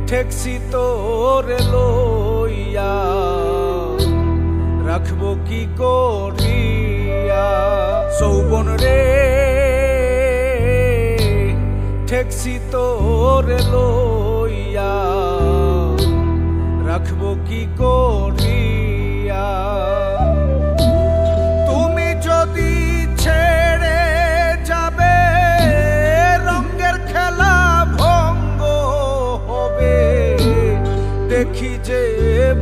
ঠেকছি তোরে লইয়া, রাখবো কি করিয়া যৌবন রে। ঠেকছি তোরে লইয়া, রাখবো কি করিয়া। তুমি যদি ছেড়ে যাবে, রঙের খেলা ভঙ্গ হবে। দেখি যে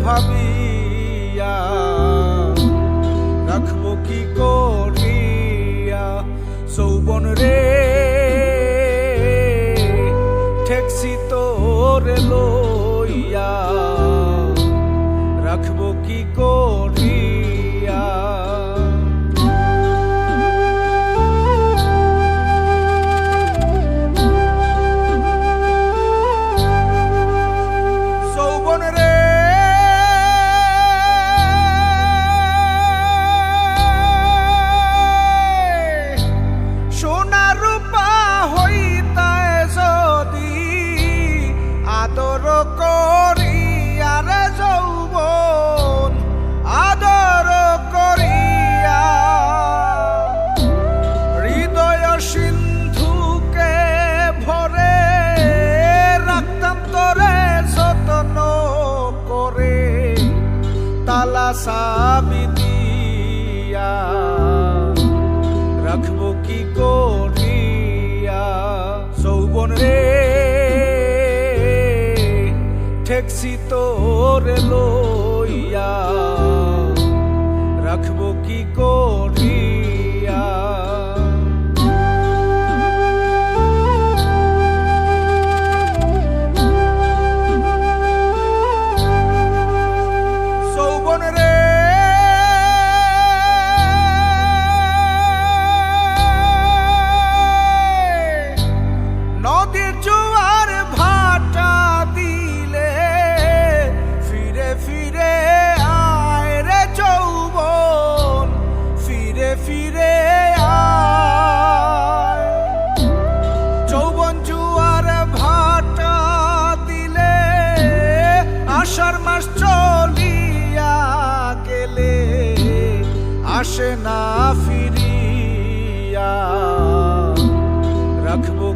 ভাবিয়া, রাখবো কি করিয়া যৌবন রে। ঠেকছি তোরে লইয়া, রাখবো কি করিয়া। যৌবন রে সোনা রূপা হইতায় যদি আদর করিয়া রে যৌবন, আদর করিয়া। হৃদয় সিন্ধুকে ভরে রাখতাম তোরে যত্ন করে, তালা চাবি দিয়া, রাখবো কি করিয়া যৌবন রে। ঠেকছি তোরে লইয়া, রাখবো কি করিয়া। যৌবন রে নদীর জোয়ার ভাটা দিলে, ফিরে ফিরে আয় রে যৌবন, ফিরে ফিরে আয়। যৌবন জোয়ার ভাটা দিলে, আষাঢ় মাস চলিয়া গেলে, আসে না ফিরিয়া। রাখবো